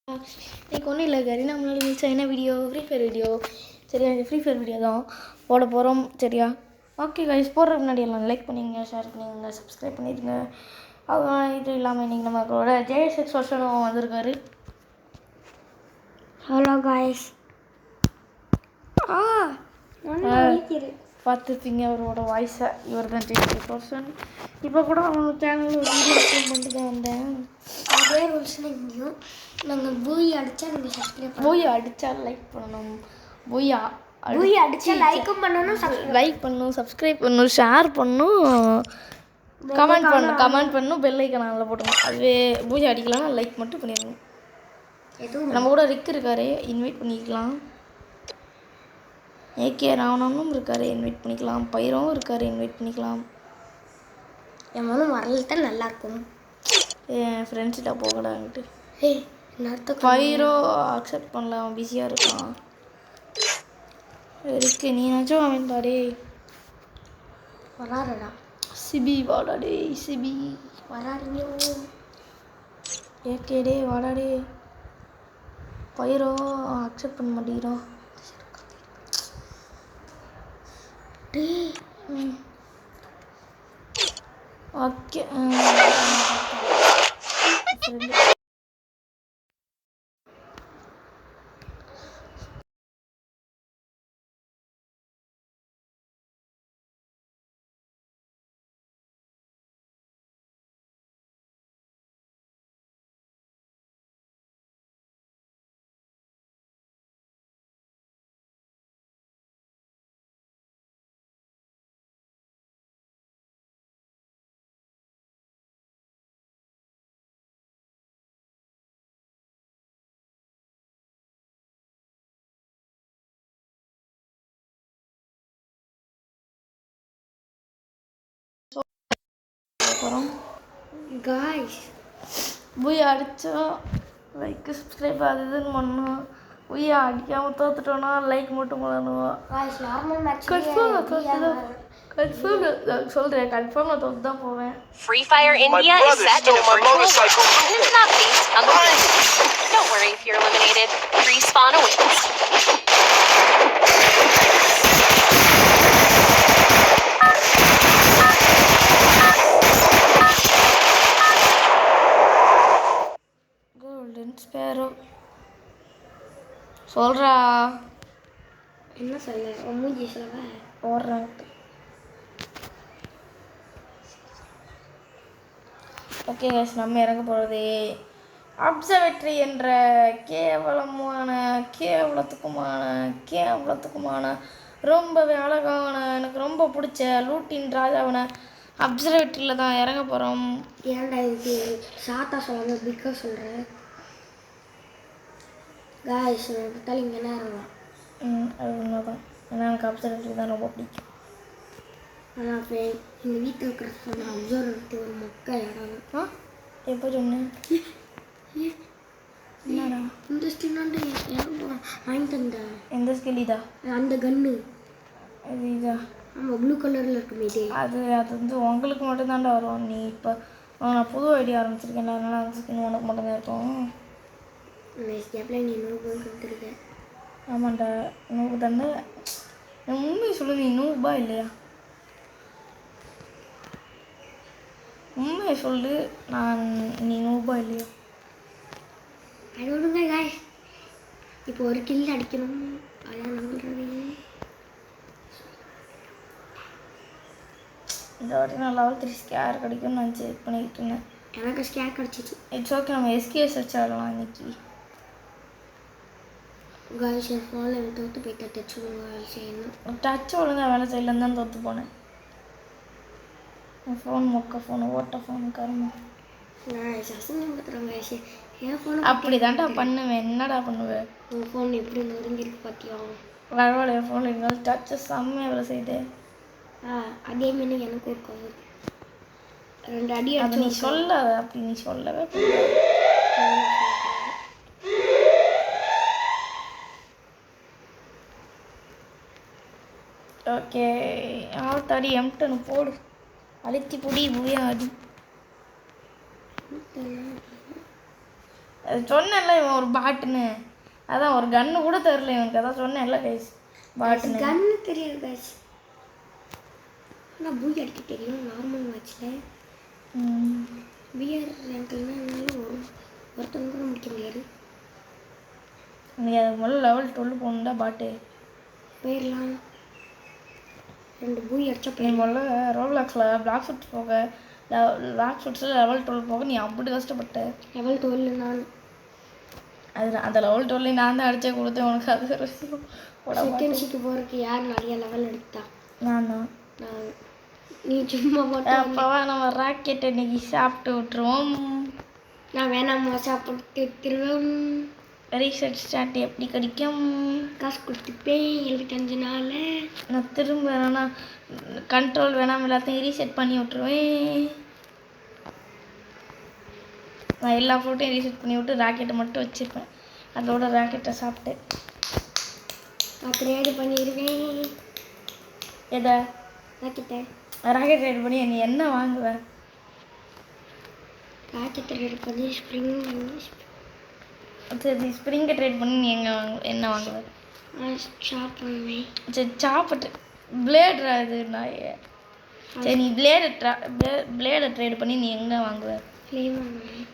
இன்னைக்கு ஒன்றும் இல்லை கரீனா முன்னாடி மிச்ச என்ன வீடியோ ஃப்ரீ ஃபயர் வீடியோ சரியா? ஃப்ரீ ஃபயர் வீடியோ தான் போட போகிறோம் சரியா? ஓகே கைஸ், போடுறதுக்கு முன்னாடி எல்லாம் லைக் பண்ணிடுங்க, ஷேர் பண்ணிடுங்க, சப்ஸ்கிரைப் பண்ணிடுங்க. இது இல்லாமல் இன்றைக்கி நம்மளோட ஜேஎஸ்எக்ஸ் வருஷனும் வந்திருக்காரு. Hello guys. பார்த்துருப்பீங்க அவரோட வாய்ஸை. இவர் தான் ஜேஎஸ்எக்ஸ் வருஷன். இப்போ கூட அவங்க சேனலில் வீடியோ அப்லோட் பண்ணிட்டு தான் வந்தேன். அதே ரூல்ஸ் இங்கேயும் நாங்கள் பூய் அடித்தா நீங்கள் சப்ஸ்கிரைப் பூய் அடித்தா லைக் பண்ணணும். பூய் அடித்தா லைக்கும் பண்ணணும், லைக் பண்ணணும், சப்ஸ்கிரைப் பண்ணணும், ஷேர் பண்ணணும், கமெண்ட் பண்ணணும், பெல் ஐக்கன் நல்லா போட்டணும். அதுவே பூஜை அடிக்கலாம்னா லைக் மட்டும் பண்ணிடணும். நம்ம கூட ரிக் இருக்காரு, இன்வைட் பண்ணிக்கலாம். ஏகே ராவணனும் இருக்காரு, இன்வைட் பண்ணிக்கலாம். பைரோவும் இருக்காரு, இன்வைட் பண்ணிக்கலாம். என் மனம் வரலாம் நல்லாயிருக்கும். என் ஃப்ரெண்ட்ஸ்கிட்ட போகலான்ட்டு. பைரோ அக்செப்ட் பண்ணல, அவன் பிஸியாக இருக்கான். இருக்கு நீனாச்சும் அவன் தாடே வராடா. சிபி வாடாடே, சிபி வராடியோ. ஏகேடே வாடாடே. பைரோ அக்செப்ட் பண்ண மாட்டேங்கிறோம். ஓகே அப்புறம் காய்ஸ் பூயா அடித்தோம், லைக் சப்ஸ்கிரைப் அது இதுன்னு பண்ணோம். பூயா அடிக்காமல் தோத்துட்டோன்னா லைக் மட்டும் பண்ணணும். சொல்கிறேன், கன்ஃபார்மாக தோற்று தான் போவேன். Free Fire India is set in a virtual world and is not based on the real world. Don't worry if you're eliminated. Respawn awaits. Golden Sparrow சொல்கிறா. என்ன சொல்ல மூஞ்சி சொல்ல ஓடுறாங்க. ஓகே கைஸ், நம்ம இறங்க போகிறது அப்சர்வேட்டரி என்ற கேவலத்துக்குமான ரொம்பவே அழகான, எனக்கு ரொம்ப பிடிச்ச லூட்டின் ராஜாவான அப்சர்வேட்டரியில் தான் இறங்க போகிறோம். ஏன்டா இதுக்கு ஷார்ட்டா சொல்லுங்க, பிக்கா சொல்கிறேன் காய்ஸ். பார்த்தாலும் இங்கே என்ன இறங்கலாம். அது உண்மை தான். ஏன்னா எனக்கு அப்சர்வேட்டரி தான் ரொம்ப பிடிக்கும். ஆனால் இப்போ எங்கள் வீட்டில் இருக்கிற சொன்ன அப்சர்வேட்டரி ஒரு மொக்க இடம். எப்போ சொன்னேன்? என்னடா இந்த ஸ்கின்னாண்டு எனக்கு வாங்கி தந்தேன். எந்த ஸ்கில் இதா? அந்த கன்று இது இதா? ஆமாம், ப்ளூ கலரில் இருக்குமே இது. அது வந்து உங்களுக்கு மட்டும்தாண்டா வரும். நீ இப்போ நான் புது ஐடியா ஆரம்பிச்சிருக்கேன், அதனால் அந்த ஸ்கின் உனக்கு மட்டும்தான் இருக்கும். கேப்பில் நீ 100 போய் கொடுத்துருக்கேன். ஆமாண்டா, 100 தானே. உண்மையை சொல்லு, நீ 100 இல்லையா? உண்மையை சொல்லு, நீ 100 இல்லையா? அது ஒன்றுங்க காய். இப்போ ஒரு கில் அடிக்கணும், அதான் நம்புறது. இந்த வாட்டி நான் லெவல் 3 ஸ்கேர் கிடைக்கும்னு நான் செக் பண்ணிக்கிட்டு இருந்தேன். எனக்கு ஸ்கேர் கிடச்சிச்சு. இட்ஸ் ஓகே, நம்ம எஸ்கேஎஸ் வச்சு ஆடலாம் இன்னைக்கு. காய்ஸ் என் ஃபோனில் தோற்று போயிட்டா. டச் ஒழுங்காக செய்யணும். டச் ஒழுங்காக வேலை செய்யலன்னு தான் தோற்று போனேன். ஃபோன் மொக்க ஃபோனு, ஓட்ட ஃபோனு, கரும்பு. என் ஃபோன் அப்படி தான்டா பண்ணுவேன். என்னடா பண்ணுவேன்? உன் ஃபோன் எப்படி நொறுங்கிருக்கு பார்த்தியா? பரவாயில்ல, என் ஃபோனில் இருந்தாலும் டச்சு செம்மையாக வேலை செய்யுது. அதே மாரி எனக்கு ஒரு கவர் 2 அடி அது நீ சொல்லாத. அப்படி நீ சொல்லவே ஓகே. ஆத்தாடி M10 போடு, அழுத்தி பொடி பூயா அடி. அது சொன்னேன்ல இவன் ஒரு பாட்டுன்னு, அதான் ஒரு கன்று கூட தெரில இவனுக்கு, அதான் சொன்னேன்ல கைஸ் பாட்டுன்னு. கன்னு தெரியாது கைஸ், ஆனால் பூய் அடிக்க தெரியும் நார்மல் மேட்ச்சில். பிஆர் ரேங்க்லாம் இருந்தாலும் ஒருத்தவங்க கூட முடிக்க முடியாது. நீ அது முதல்ல லெவல் 12 போகணுண்டா பாட்டு. போயிடலாம், 2 பூய் அடிச்சா நீ முதல்ல ரோப்ளாக்ஸில் பிளாக் ஃபுட்ஸ் போக, பிளாக் ஃபுட்ஸில் லெவல் 12 போக நீ அப்படி கஷ்டப்பட்ட. லெவல் 12 நான் அது அந்த லெவல் 12 நான் தான் அடிச்சே கொடுத்தேன் உனக்கு. அது ஒரு விஷயம். செகண்ட்ஸுக்கு போகிறதுக்கு யார் நிறைய லெவல் எடுத்தா? நான் தான். நான். நீ சும்மா மட்டும் அப்போவா நம்ம ராக்கெட் இன்னைக்கு சாப்பிட்டு விட்டுருவோம். நான் வேணாமா சாப்பிட்டு திருவேன். ரீசெட் ஸ்டார்ட் எப்படி கிடைக்கும்? காசு கொடுத்துப்பேன் 75 நாள். நான் திரும்ப வேணா கண்ட்ரோல் வேணாம் எல்லாத்தையும் ரீசெட் பண்ணி விட்ருவேன். நான் எல்லா ஃபோட்டையும் ரீசெட் பண்ணி விட்டு ராக்கெட்டை மட்டும் வச்சுருப்பேன். அதோட ராக்கெட்டை சாப்பிட்டு அப்படியே பண்ணிடுவேன். எதை? ராக்கெட்டை ராக்கெட் ரைட் பண்ணி நீ என்ன வாங்குவ? ராக்கெட்டை ரெடி பண்ணி ஸ்ப்ரிங் சரி ஸ்ப்ரிங்கை ட்ரேட் பண்ணி நீ என்ன வாங்குவ? ஷாப் பண்ணுவேன். சரி சாப்பிட்டு பிளேட் இது நான் சரி நீ பிளேடை ட்ரேட் பண்ணி நீ எங்கே வாங்குவ? ஃப்ளேம் வாங்குவேன்.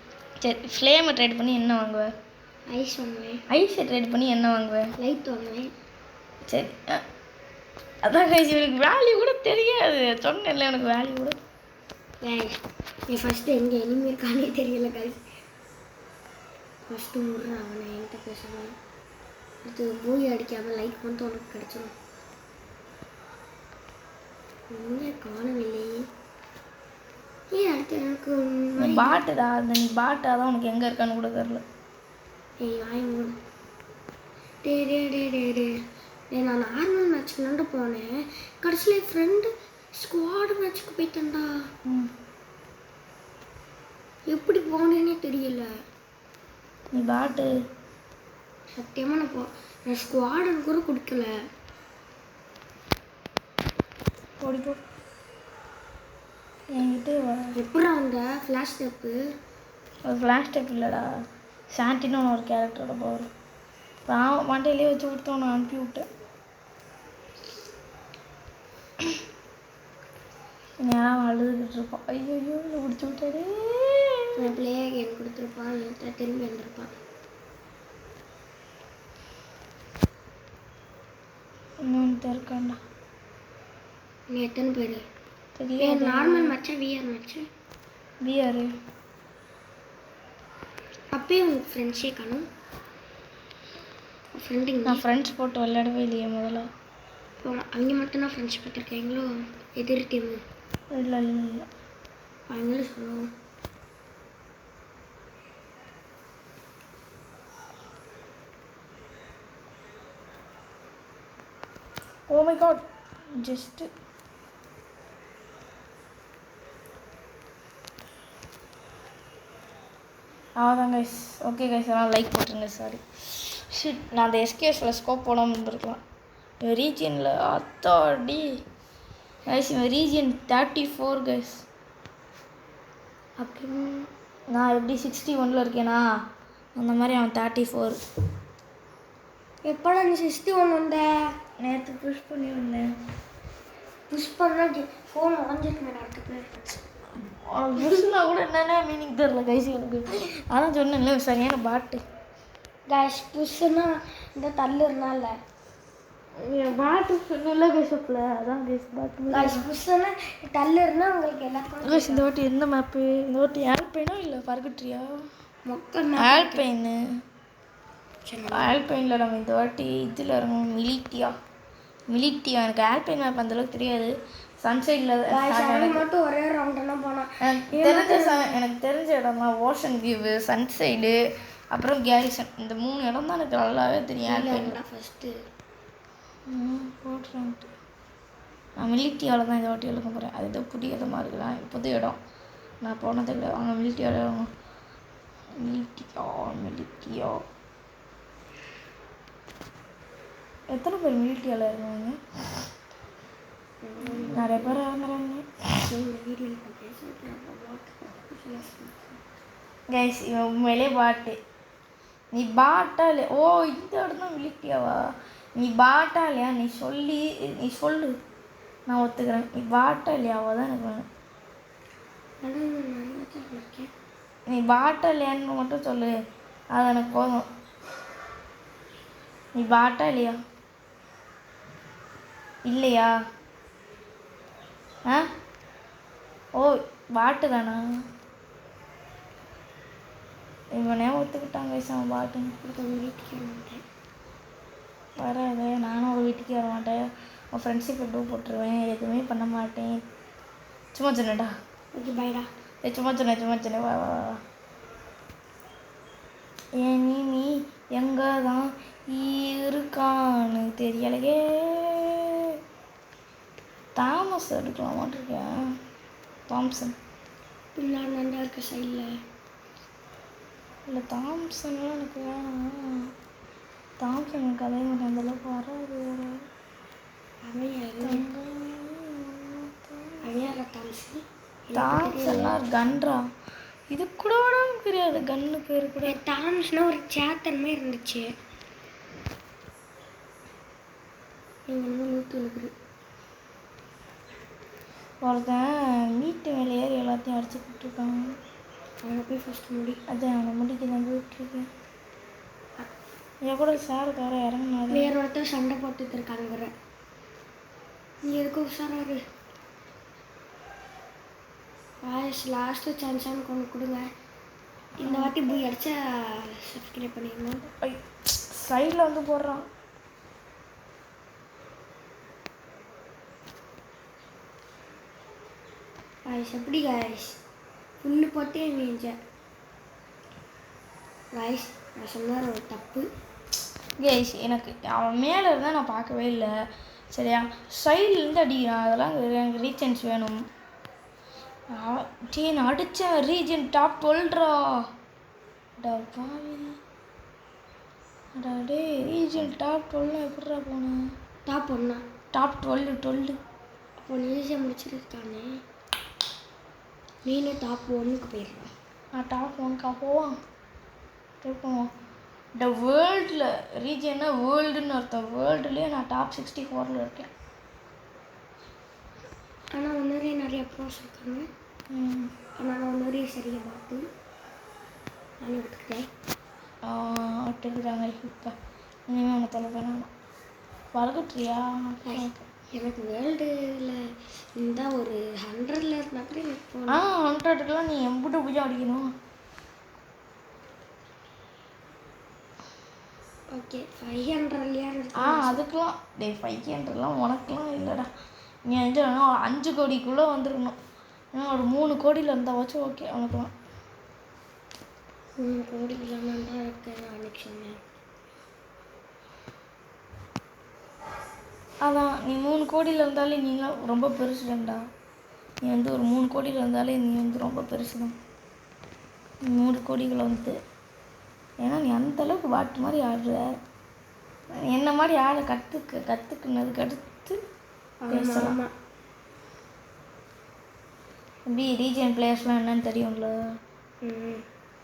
சரி ஃப்ளேமை ட்ரேட் பண்ணி என்ன வாங்குவ? ஐஸ் வாங்குவேன். ஐஸை ட்ரேட் பண்ணி என்ன வாங்குவ? லைட் வாங்குவேன். சரி அதான் கைஸ் இவனுக்கு வேல்யூ கூட தெரியாது. சொன்னேன்ல எனக்கு வேல்யூ கூட. என் ஃபஸ்ட்டு எங்கே எனிமே இருக்கானே தெரியல கைஸ். ஃபஸ்ட்டு முடுறேன் அவனை என்கிட்ட பேசுவேன். அடுத்து பூய் அடிக்காமல் லைக் பண்ணிட்டு உனக்கு கிடச்சிடும். இங்கே காணவில்லையே. ஏன் அடுத்து எனக்கு பாட்டுடா அந்த நீ பாட்டா தான் உனக்கு எங்கே இருக்கான்னு கூட தெரில. ஏய் வாய் மூடு. டே நான் நார்மல் மேட்ச்க்கு போனேன், கடைசியில் ஃப்ரெண்டு ஸ்குவாடு மேட்ச்சுக்கு போயிட்டேன்டா. எப்படி போனேன்னே தெரியல. நீ பாட்டு சத்தியமாக நான் ஸ்குவாடுன்னு கூட கொடுக்கல. ஓடிப்போ என்கிட்ட எப்படி அந்த ஃப்ளாஷ் ஸ்டெப்பு? ஒரு ஃப்ளாஷ் ஸ்டெப் இல்லைடா, சாண்டின்னு ஒரு கேரக்டரோட பவர். நான் மண்டையிலே வச்சு கொடுத்தோம், நான் அனுப்பி விட்டேன். நான் அழுதுகிட்டு இருப்பான். ஐயோ இல்லை பிடிச்சி விட்டாரு. பிள்ளையே கேம் கொடுத்துருப்பான், இல்லை திரும்பி வந்திருப்பான். இன்னொன்று இருக்காண்டா. நீ எத்தனை பேர்? தெரியாது. நார்மல் மேட்ச்சா விஆர் மேட்ச்சா? விஆர். அப்பயே உங்களுக்கு ஃப்ரெண்ட்ஸே காணும். ஃப்ரெண்டுங்க நான் ஃப்ரெண்ட்ஸ் போட்டு விளையாடவே இல்லையே முதல்ல. இப்போ அவங்க மட்டும்தான் ஃப்ரெண்ட்ஸ் போட்டிருக்கீங்களோ? எதிர் டீமு? இல்லை இல்லை அவங்களும் சொல்லுவோம். ஓ மை காட் ஜஸ்ட்டு அவ்வளோதான் கைஸ். ஓகே கைஸ் எல்லாம் லைக் போட்டுருங்க. சாரி ஷிட், நான் அந்த எஸ்கேஎஸில் ஸ்கோப் போடாமல் இருந்திருக்கலாம். இவன் ரீஜியனில் அத்தாடி கைஸ், இவன் ரீஜியன் 34 கைஸ். அப்படின்னு நான் எப்படி 61 இருக்கேனா அந்த மாதிரி அவன் 34. எப்போலாம் நீ 61 வந்த? நேற்று புஷ் பண்ணி வந்தேன். புஷ் பண்ணால் ஃபோன் வாங்கிருக்கு நேரத்துக்கு. புஷ்னா கூட என்னென்ன மீனிங் தெரில கைஸ் எனக்கு. அதான் சொன்னேன்ல சரியான பாட்டு. கேஷ் புஷ்ஷுன்னா இந்த தள்ளு இருந்தால பாட்டு சொன்னல கைஸப்பில், அதான் கைஸ் பாட்டு. கேஷ் புஷ்ஷுன்னா தள்ளு இருந்தால் உங்களுக்கு எல்லாருக்கும். கைஸ் இந்த வாட்டி எந்த மேப்பு? இந்த வாட்டி ஆல்பைனா இல்லை பர்கட்ரியா? மொக்க ஆல்பைனு. ஆல்பைனில் நம்ம இந்த வாட்டி இதில் இறங்கணும். மிலிட்டியா எனக்கு ஆல்பைன் மேப் அந்தளவுக்கு தெரியாது. சன்சைடில் மட்டும் ஒரே ரவுண்டுனா போனோம். எனக்கு தெரிஞ்ச இடம்னா ஓஷன் வியூவு, சன்சைடு, அப்புறம் கேரிசன். இந்த 3 இடம் தான் எனக்கு நல்லாவே தெரியும். ஆல்பைனில் ஃபஸ்ட்டு போட்டுருன்ட்டு நான் மிலிட்டியாவில் தான் இந்த வாட்டி எழுத போகிறேன். அது ஏதோ புதிய இடமா இருக்கலாம், புது இடம், நான் போனதில்லை. வாங்க மிலிட்டியாவில். மிலிட்டியா எத்தனை பேர் மிலிட்டியாவில் இருக்காங்க? நிறைய பேர் இறங்குறாங்க கைஸ். இவன் உண்மையிலே பாட்டு நீ பாட்டா இல்லையா? ஓ இந்த இடம் தான் விழிப்பியாவா? நீ பாட்டா இல்லையா? நீ சொல்லு, நான் ஒத்துக்கிறேன். நீ பாட்டா இல்லையாவோ தான் எனக்கு வேணும். நீ பாட்டா இல்லையான்னு மட்டும் சொல்லு, அது எனக்கு போதும். நீ பாட்டா இல்லையா? இல்லையா? ஆ ஓ பாட்டு தானா? இவனே ஒத்துக்கிட்டாங்க அவன் பாட்டுன்னு. வீட்டுக்கு மாட்டேன் வராது, நானும் அவள் வீட்டுக்கே வர மாட்டேன். உன் ஃப்ரெண்ட்ஷிப்பை டூ போட்டுருவேன், எதுவுமே பண்ண மாட்டேன். சும்மா சொன்னேடா. ஓகே பாய்டா. சும்மா சொன்னேன். வா வா வா. ஏன் நீ எங்கே தான் இருக்கான்னு தெரியலையே. தாமஸ் எடுக்கலாம் மாட்டிருக்கேன். தாம்சன் பின்னாடி நண்டா இருக்க சைடில் இல்லை, தாம்சன்லாம் எனக்கு வேணாம். தாம்சன் எனக்கு அதே மாதிரி அந்தளவுக்கு வராது. தாம்சன்லாம் கன்றா, இது கூட எனக்கு தெரியாது. கன்னு பேர் கூட தாம்ஸ்னா ஒரு சேத்தன்மே இருந்துச்சு. ஒருத்தன் வீட்டு மேலே ஏறி எல்லாத்தையும் அடிச்சுக்கிட்டு இருக்காங்க. அவனை போய் ஃபஸ்ட்டு முடி. அதான் அவனை முடிக்க தான் போயிட்டுருக்கேன். என் கூட சார் தவிர இறங்கினாரு. வேற ஒருத்தர் சண்டை போட்டுட்டு இருக்காங்கிற. நீ எதுக்கு உஷாராரு. லாஸ்ட்டு சான்ஸான்னு கொண்டு கொடுங்க. இந்த வாட்டி போய் அடிச்சா சப்ஸ்கிரைப் பண்ணிடணும். சைடில் வந்து போடுறான். காய்ஸ் எப்படி காய்ஸ் புல்லு போட்டே வீஞ்சேன். காய்ஸ் நான் சொன்னார் ஒரு தப்பு. கேஸ் எனக்கு அவன் மேலே இருந்தால் நான் பார்க்கவே இல்லை. சரியா, சைட்லேருந்து அடிக்கிறான். அதெல்லாம் எனக்கு ரீசன்ஸ் வேணும். நான் அடித்தேன். ரீஜன் டாப் 12ரா. டே ரீஜன் டாப் 12 எப்படிடா போனேன்? டாப் ஒன்னா டாப் 12. அப்போ நீஸியாக முடிச்சிருக்கானே. நீனும் டாப் 1க்கு போயிடலாம். நான் டாப் 1க்கா போவான். போவோம். இந்த வேர்ல்டில் ரீஜன்னா வேர்ல்டுன்னு அர்த்தம். வேர்ல்டுலேயே நான் டாப் 64 இருக்கேன். ஆனால் ஒன்றே நிறைய ப்ரோஸ் இருக்காங்க. ஆனால் ஒன்றே சரியாக பார்த்து நான் எடுத்துக்கிறேன். விட்டுருக்குறாங்க. இப்போ இனிமேல் அவனை தொலை பண்ணணும். வளர்க்குட்றியா? எனக்கு வேர்ல்டில் இருந்தால் ஒரு 100ல் இருந்தால் கூட எனக்கு போகணும். 100க்குலாம் நீ எம்பிட்டு பூஜை அடிக்கணும். ஓகே 500லையா? அதுக்கெலாம் 500லாம் உனக்கெலாம் இல்லைடா. நீ வந்து 5 கோடிக்குள்ளே வந்துருக்கணும். ஏன்னா ஒரு 3 கோடியில் இருந்தால் வச்சு ஓகே அவனுக்குலாம். 3 கோடிக்குலாம் தான் இருக்கேன் அன்றைக்கி சொன்னேன். அதான் நீ 3 கோடியில் இருந்தாலே நீலாம் ரொம்ப பெருசுடா. நீ வந்து ஒரு 3 கோடியில் இருந்தாலே நீ வந்து ரொம்ப பெருசு தான். 100 கோடிகளை வந்து ஏன்னா நீ அந்தளவுக்கு பாட்டு மாதிரி ஆடுற. என்ன மாதிரி ஆட கற்றுக்குனதுக்கு அடுத்து பேசலாம். எப்படி ரீஜன் பிளேயர்ஸ்லாம் என்னன்னு தெரியும்ல,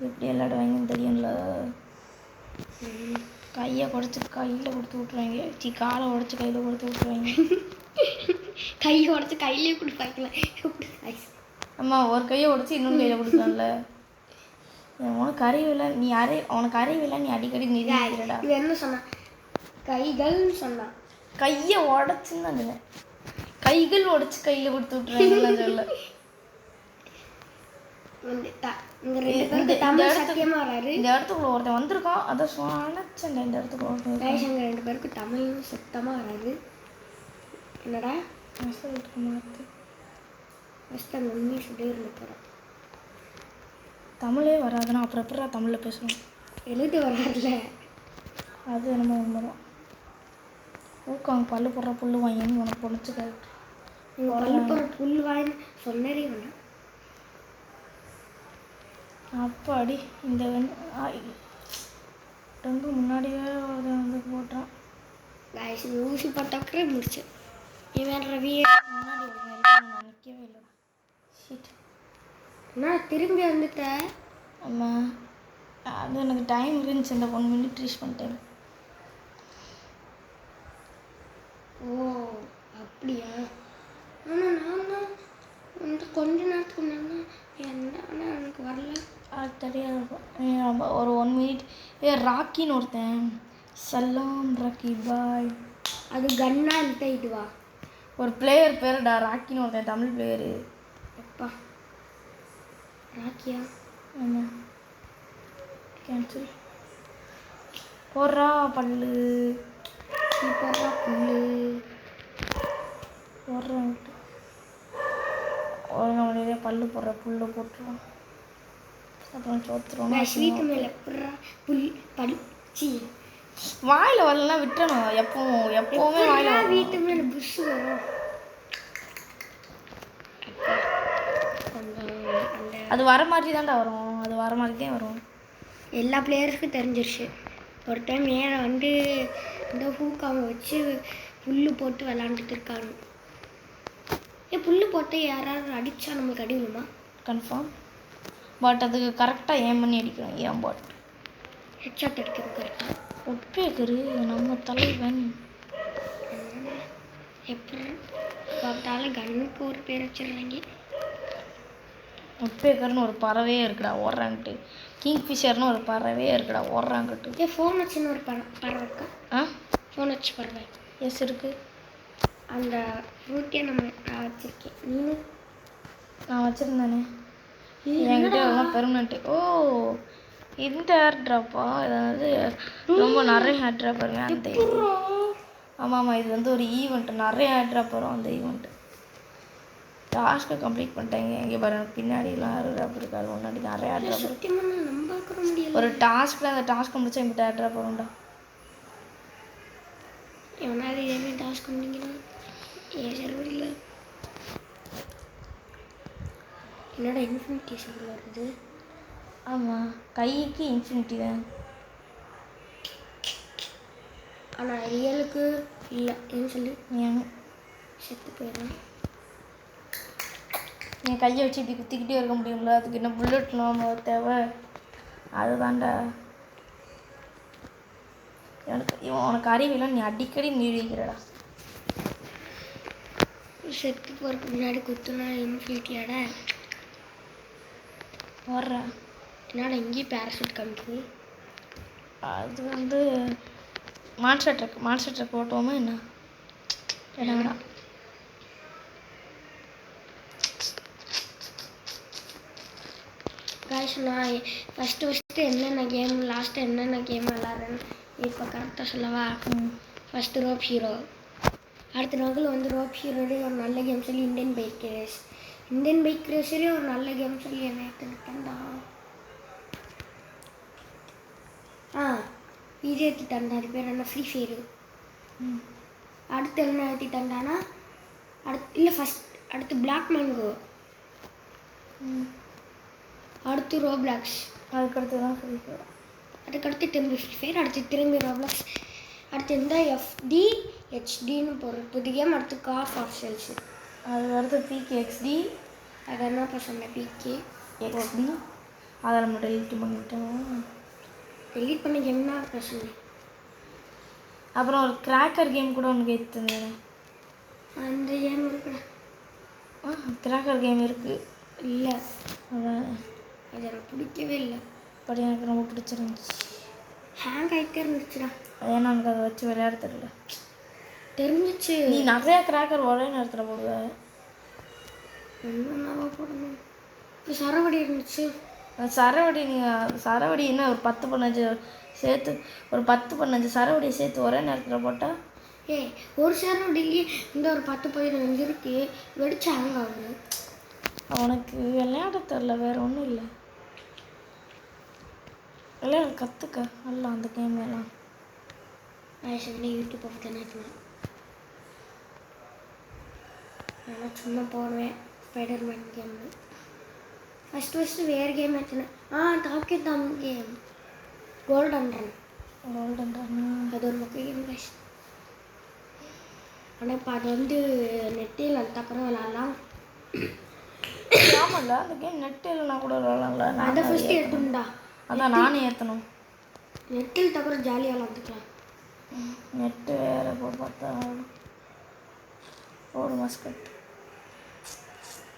எப்படி விளையாடுவாங்கன்னு தெரியும்ல. கையை உடச்சி கையில் கொடுத்து விட்ருவாங்க. காலை உடச்சி கையில் கொடுத்து விட்ருவாங்க. கையை உடச்சி கையிலே கொடுப்பாங்களே. அம்மா ஒரு கையை உடச்சி இன்னொன்று கையில் கொடுக்கலாம்ல. உனக்கு அறிவில்லை, நீ உனக்கு அறிவில்லை, நீ அடிக்கடி நிறுத்திடா. இது என்ன சொன்னான்? கைகள்னு சொன்னான். கையை உடச்சுன்னு தான் சொன்னேன். கைகள் உடச்சி கையில் கொடுத்து விட்ருவாங்கலாம் சொல்ல. இந்த இடத்துக்குள்ள ஒருத்தன் வந்திருக்கான். அதை நினச்சேன். இந்த இடத்துக்குள்ள ஒருத்தன் 2 பேருக்கு தமிழ் சுத்தமாக வராது. என்னடா மாற்று ஃபஸ்ட் அந்த உண்மையை சொல்லியிருந்து போகிறோம். தமிழே வராதுன்னா அப்புறம் எப்படா தமிழில் பேசணும்? எழுத வராதுல்ல. அது என்னமோ உண்மைதான். ஊக்காங்க பல்லு போடுற புல் வாங்கின்னு உனக்கு பொழிச்சுக்க. பல்லு போடுற புல் வாங்கி சொன்னே வேணாம். அப்பாடி இந்த ரொம்ப முன்னாடியே வந்து போட்டான். ஊசி போட்டாக்கே முடிச்சு. இவன் ரவியே முன்னாடி நினைக்கவே இல்லை. ஷீட் நான் திரும்பி வந்துட்டேன். அம்மா அது எனக்கு டைம் இருந்துச்சு, இந்த 1 minute ரீச் பண்ணிட்டேன். ஓ அப்படியா? ஆனால் நான் தான் வந்து கொஞ்ச நேரத்துக்கு முன்னாடி என்ன எனக்கு வரல. அது தெரியாது. ஒரு 1 minute. ராக்கின்னு ஒருத்தன், சலாம் ராக்கி பாய். அது கன்னா இழுத்து வா. ஒரு பிளேயர் பேருடா ராக்கின்னு ஒருத்தன், தமிழ் பிளேயரு. எப்பா ராக்கியா? ஆமாம், கேன்சல். போடுறா பல்லு, போடுறா புல்லு. போடுறேன் விட்டு ஒழுங்காக முடியவே பல்லு போடுற புல்லு போட்டுருவோம். அப்புறம் சோத்துருவோம். வீட்டு மேலே போடுறா புல் பல் சி வாயில் வரலாம் விட்டுறணும். எப்பவுமே வாயில் வீட்டு மேலே புஷ் வரும். அது வர மாதிரி தான்டா வரும். அது வர மாதிரி தான் வரும். எல்லா பிளேயர்ஸுக்கும் தெரிஞ்சிருச்சு. ஒரு டைம் நேரா வந்து இந்த ஹூக்காவை வச்சு புல் போட்டு விளாண்டுட்டு இருக்காங்க. புல் போட்டு யாராவது அடித்தா நம்மளுக்கு அடி விழுமா? கன்ஃபார்ம். பட் அதுக்கு கரெக்டாக ஏம் பண்ணி அடிக்கணும். ஏன் பாட் ஹெட்ஷாட் அடிக்கிறது கரெக்டாக. ஒப்பேக்கரு நம்ம தலைவன். எப்படி பார்த்தாலும் கண்ணுக்கு ஒரு பேர் வச்சிடலாங்க. ஒப்பேக்கர்னு ஒரு பறவையே இருக்குடா ஓடுறான்ட்டு. கிங்ஃபிஷர்னு ஒரு பறவையே இருக்குடா ஓடுறாங்கட்டு. ஃபோன் வச்சுன்னு ஒரு பறவை இருக்கா? ஃபோன் வச்சு பறவை எஸ் இருக்குது. அந்த ஃப்ரூட்டியை நான் வச்சுருக்கேன். நீனு? நான் வச்சுருந்தேனே. என்கிட்ட எல்லாம் பெர்மனெண்ட்டு. ஓ இந்த ஹேர் ட்ராப்பா? அதாவது ரொம்ப நிறைய ஹேர் ட்ராப் வருங்க அந்த. ஆமாம், இது வந்து ஒரு ஈவெண்ட்டு. நிறைய ஹேர் ட்ராப் வரும் அந்த ஈவெண்ட்டு. டாஸ்க்கை கம்ப்ளீட் பண்ணிட்டாங்க. எங்கே பாருங்க பின்னாடிலாம் ஹேர் ட்ராப் இருக்காது, முன்னாடி நிறைய ஹேர் ட்ராப் இருக்கு. ஒரு டாஸ்க்கில் அந்த டாஸ்க்கை முடிச்சா எங்கிட்ட ஹேர் ட்ராப் வரும்டா. எவனாவது இதேமாதிரி டாஸ்க் பண்ணிங்கன்னா ஏன் சர்வர் இல்லை. என்னோட இன்ஃபினிட்டி சர்வர் வருது. ஆமாம், கைக்கு இன்ஃபினிட்டி தான். ஆனால் ரியலுக்கு இல்லை. ஏன்னு சொல்லி ஏன் செத்து போயிடும். என் கையை வச்சு இப்படி குத்திக்கிட்டே இருக்க முடியும்ல, அதுக்கு என்ன புல்லட் நம்ம தேவை? அதுதான்டா எனக்கு. உனக்கு அறிவில்லை, நீ அடிக்கடி நீடிக்கிறடா. செத்து போகிறதுக்கு முன்னாடி குத்துனா இன்ஃபினிட்டியாட வர்ற. என்னோட எங்கேயும் பேராசூட் காமிக்குது. அது வந்து மான்ஸ்டர் ட்ரக் ஓட்டுவோமா என்ன? வேணாம். காய்ஸ், நான் ஃபஸ்ட்டு என்னென்ன கேம், லாஸ்ட்டு என்னென்ன கேம் விளாட்றேன்னு இப்போ கரெக்டாக சொல்லவா? First rope hero. அடுத்த நாள் வந்து ரோப் ஹீரோடே ஒரு நல்ல கேம் சொல்லி Indian bike race. Indian bike ரேஸ்லேயே ஒரு நல்ல கேம் சொல்லி என்ன எடுத்துக்கிட்டேன்டா. இது ஏற்றிட்டான்டா. அது பேர் என்ன? Free fire. அடுத்து என்ன ஏற்றிட்டான்டானா அடுத்து பிளாக் மேங்கோ. அடுத்து ரோப்ளாக்ஸ். அதுக்கடுத்து தான் ஃப்ரீ ஃபயர். அதுக்கடுத்து திரும்பி ஃப்ரீ ஃபயர். அடுத்து திரும்பி ரோப்ளாக்ஸ். அடுத்து இருந்தால் FDHDன்னு போடுற புது கேம். அடுத்து கார் ஃபார் சேல்ஸு. அது அடுத்து PKXD. அது என்னப்பா சொன்னேன்? PKXD. அதை நம்ம டெலிட் பண்ணிட்டோம். டெலீட் பண்ண கேம்னா பிரச்சனை. அப்புறம் ஒரு கிராக்கர் கேம் கூட ஒன்று கேட்டுருந்தேன். அந்த கேம் இருக்குடா. கிராக்கர் கேம் இருக்குது. இல்லை, அதான் அது எனக்கு பிடிக்கவே இல்லை. பட் எனக்கு ரொம்ப பிடிச்சிருந்துச்சி. ஹேங் ஆகிட்டே இருந்துச்சுடா. ஏன்னா எனக்கு அதை வச்சு விளையாட தெரியல. தெரிஞ்சிச்சு. நீ நிறையா கிராக்கர் ஒரே நேரத்தில் போடுவேன். என்னவா போடணும்? இப்போ சரவடி இருந்துச்சு. சரவடி என்ன ஒரு 10-15 சேர்த்து, ஒரு 10-15 சரவடியை சேர்த்து ஒரே நேரத்தில் போட்டால் ஒரு சரவடிலேயே இந்த ஒரு 10-15 இருக்கு. வெடிச்சு ஹேங் ஆகுது. அவனுக்கு விளையாட தெரில, வேறு ஒன்றும் இல்லை. விளையாட கற்றுக்க நல்லா அந்த கேம் எல்லாம். யூடியூப் பார்த்து நான் சும்மா போடுவேன். ஸ்பைடர்மேன் கேம் ஃபஸ்ட்டு வேறு கேம் வச்சுனேன். Talking Tom game. Golden run. அது ஒரு முக்கிய கேம் கைஸ். ஆனால் இப்போ அது வந்து நெட்டில் அதுக்கப்புறம் விளாட்லாம். ஆமாம்ல, அந்த கேம் நெட்டு இல்லைனா கூட விளாட்லாம்ல. அதை ஃபஸ்ட்டு எடுத்துண்டா. அதான் நானே ஏற்றணும். நெட்டில் தவிர ஜாலியாக விளாண்டுக்கலாம். நெட்டு வேறு இப்போ பார்த்தா ஒரு மஸ்கட்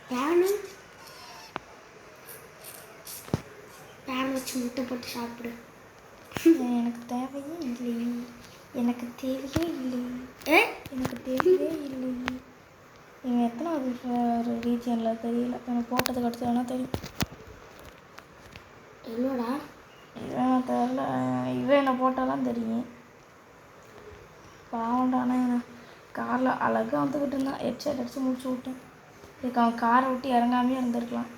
பேனு வச்சு முட்டை போட்டு சாப்பிடு. எனக்கு தேவையே இல்லை, எனக்கு தேவையே இல்லை, ஏ எனக்கு தேவையே இல்லை. இவன் எத்தனாவது ரீஜியனில் தெரியல, எனக்கு போட்டதுக்கு அடுத்து வேணால் தெரியும். என்னடா இவன் தெரில, இவன் என்னை போட்டாலாம் தெரியும். பாவண்டானா என்ன காரில் அழகாக வந்துக்கிட்டு இருந்தான், ஹெட்செட் அடித்து முடிச்சு விட்டேன். இதுக்கு அவன் காரை விட்டு இறங்காமே இருந்திருக்கலாம்.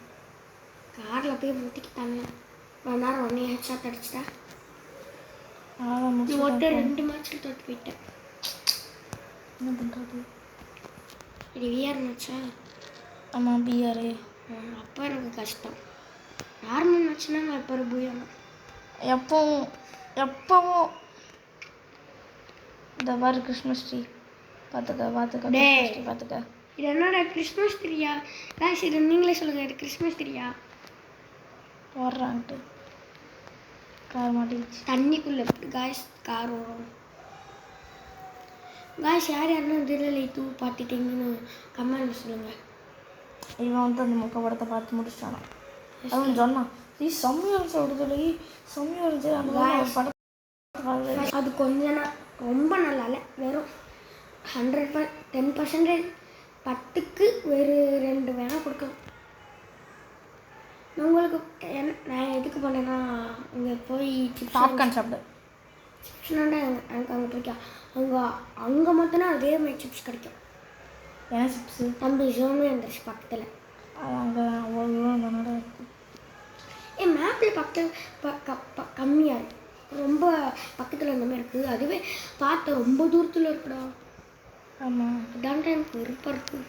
காரில் போய் முட்டிக்கிட்டாங்க. ஒரு நேரம் ஒன்றே ஹெட்ஷாட் அடிச்சிட்டா. அதான் முடிச்சு மொட்டை 2 மேட்ச்சில் தோற்று போயிட்டேன். என்ன பண்ணுறது? இது விஆர் மேட்ச்சா? ஆமாம் பிஆர். அப்போ எனக்கு கஷ்டம். நார்மல் மேட்ச்னா நான் எப்போ போயிடணும். எப்பவும் இந்த மாதிரி கிறிஸ்மஸ் ட்ரீ பார்த்துக்க. இது என்னடா கிறிஸ்மஸ் ட்ரீயா? காய்ஸ் இது நீங்களே சொல்லுங்கள், இது கிறிஸ்மஸ் ட்ரீயா? வர்றான்ட்டு கார் மாட்டிடுச்சு. தண்ணிக்குள்ளே எப்படி காய்ஸ் கார் வரும்? காய்ஸ் யாருன்னா திடலை தூ பார்த்துட்டீங்கன்னு கமெண்ட் சொல்லுங்கள். இவன் வந்து அந்த முக்க படத்தை பார்த்து முடிச்சிட்டானா. அவன் சொன்னான், செம்மையாக இருந்துச்சு விடுதலை, செம்மையாக இருந்துச்சு அந்த மாதிரி படம். அது கொஞ்சம் ரொம்ப நல்லா இல்லை, வெறும் 10% 10க்கு ஒரு 2 வேணால் கொடுக்கலாம். உங்களுக்கு நான் எதுக்கு பண்ணேன்னா, இங்கே போய் பாப்கார்ன் சாப்பிடு. சிப்ஸ்னாண்டா எனக்கு அங்கே பிடிக்கும். அங்கே மட்டும்தான் அதே மாதிரி சிப்ஸ் கிடைக்கும். என்ன சிப்ஸு? தம்பி ஜோமே வந்துருச்சு பக்கத்தில். அங்கே அவ்வளோ தானடா இருக்கும். மேப்பில் பக்கத்தில் கம்மியாக இருக்குது, ரொம்ப பக்கத்தில் இந்த மாதிரி இருக்குது. அதுவே பார்த்த ரொம்ப தூரத்தில் இருக்குடா. ஆமாம், அதான் எனக்கு விருப்பம் இருக்குது.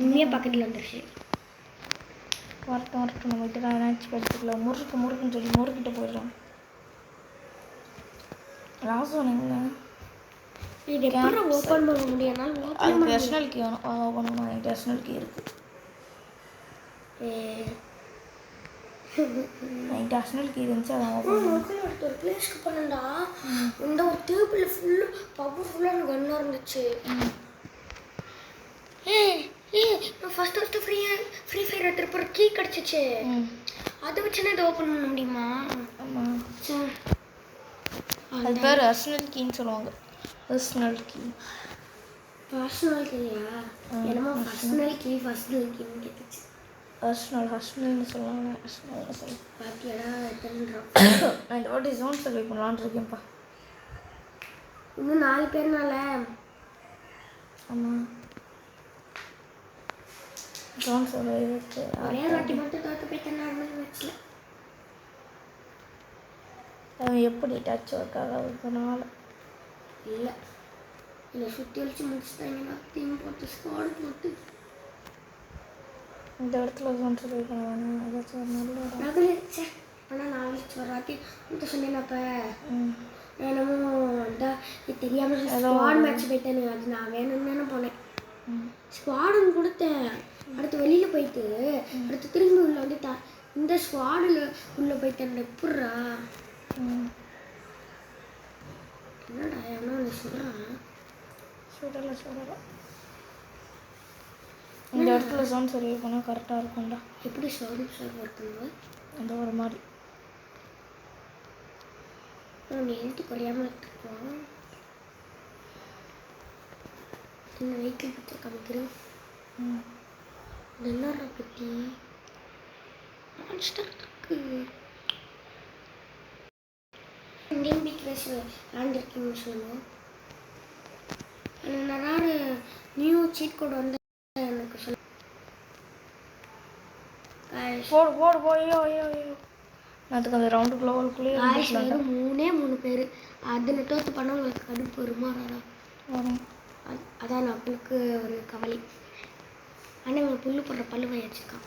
இனிமே பக்கத்தில் வந்துருச்சு. வரட்டும் நம்ம கிட்ட நினச்சி படிச்சுக்கலாம். முறுக்குன்னு சொல்லி முறுக்கிட்ட போயிடுறான். லாஸ்ட் நீங்க இது எப்படி ஓப்பன் பண்ண முடியும்னாலும் அது பர்சனல் கீ ஓப்பன் பண்ணணும். பர்சனல் கீ இருக்குது. இன்டர்நேஷ்னல் கீ இருந்துச்சு, அதை ஒரு பிளேஸ்க்கு பண்ணண்டா. இந்த ஒரு டேபிள் ஃபுல்லு பவர்ஃபுல்லான கன்னாக இருந்துச்சு. நான் ஃபஸ்ட்டு ஃப்ரீ ஃபயர் எடுத்துகிட்டு கீ கிடச்சிச்சு. அதை வச்சுன்னா இதை ஓப்பன் பண்ண முடியுமா? ஆமாம், அது பேர் பர்சனல் கீன்னு சொல்லுவாங்க. பர்சனல் கீயா? என்னமோ பர்சனல் கீன்னு கேட்டுச்சு. ஹஸ்னல்னு சொல்லுவாங்க. பாத்தியாடா நான் இந்த வாட்டி ஜோன் சர்வே பண்ணலான்னு இருக்கேன்ப்பா. இன்னும் 4 பேர்னால. ஆமாம், ஜோன் சர்வே வச்சு ஒரே வாட்டி மட்டும் தோற்று போயிட்டேன் நார்மல் மேட்ச்சில். எப்படி டச் ஒர்க் ஆகாது பண்ணால இல்லை சுற்றி வச்சு முடிச்சுட்டாங்கன்னா தீம் போட்டு ஸ்குவாட் போட்டு இந்த இடத்துல ஜோன் சர்வே பண்ணுவாங்க. ஏதாச்சும் ஒரு நல்ல நகலிச்சே. ஆனால் நான் ஒரு வாட்டி மட்டும் சொன்னேன். அப்போ என்னமோ இதான் இது தெரியாமல் ஸ்குவாட் மேட்ச் போயிட்டேன்னு. அது நான் வேணும்னு போனேன். ஸ்குவாடுன்னு கொடுத்தேன். அடுத்து வெளியில் போயிட்டு அடுத்து திரும்பி உள்ள வந்து இந்த ஸ்குவாடில் உள்ளே போயிட்டேன். எப்பட்றா என்னடா என்ன சொல்கிறான்? சுடலை. இந்த இடத்துல ஜோன் சர்வே பண்ணால் கரெக்டாக இருக்கும்டா. எப்படி சர்வர் பண்ணுவ? அந்த ஒரு மாதிரி நீ எழுத்து குறையாமல் எடுத்துக்குவோம். இந்த வெஹிக்கிள் பற்றி காமிக்கிறேன். என்னடா பற்றி மான்ஸ்டர் இருக்கு. இந்தியன் பீக் ரேஸ் விளாண்டுருக்கீங்கன்னு சொல்லுவோம். நிறைய நியூ சீட் கோட் வந்து எனக்கு சொல்ல. போடு. அதுக்கு அந்த ரவுண்டுக்குள்ளே 3 பேர் அதில் தோற்று பண்ண உங்களுக்கு கடுப்பு வருமாறாடா வரும். அதான் நான் உங்களுக்கு ஒரு கவலை. ஆனால் இவங்க புல்லு போடுற பல்லுவை வச்சுருக்கான்.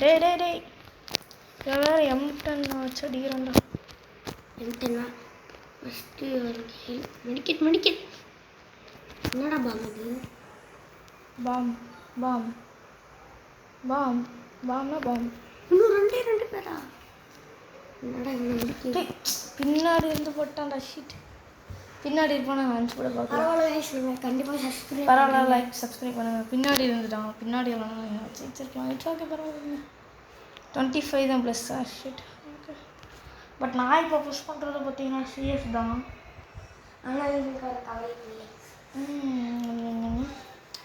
டேய் வேறு M10 வச்சு அடிக்கிறான்டா. M10 ஃபஸ்ட்டு மெடிக்கெட் என்னடா பாம் இது? பாம் பாம்னா பாம். இன்னும் 2 பேரா? என்னடா இவ்வளோ இருக்கு? பின்னாடி இருந்து போட்டான்டா ஷீட். பின்னாடி இருப்பான் நான் அனுப்பிச்சு கூட பார்க்கலாம். பரவாயில்ல guys, நீங்கள் கண்டிப்பாக சப்ஸ்கிரைப் பரவாயில்ல, லைக் சப்ஸ்கிரைப் பண்ணுங்கள். பின்னாடி இருந்துட்டான். பின்னாடி எல்லாம் வச்சுருக்கலாம். இட்ஸ் ஓகே, பரவாயில்ல. 25 தான் ப்ளஸ் ஷீட். ஓகே, பட் நான் இப்போ புஷ் பண்ணுறது பார்த்தீங்கன்னா சிஎஸ் தான். ஆனால் எனக்கு ஒரு கவலை இல்லை.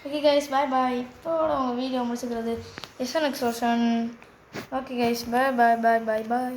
ஓகே கைஸ், பாய். இப்போட உங்கள் வீடியோ முடிச்சுக்கிறது எஸ்என்எக்ஸ் வருஷன். ஓகே கைஸ், பாய்.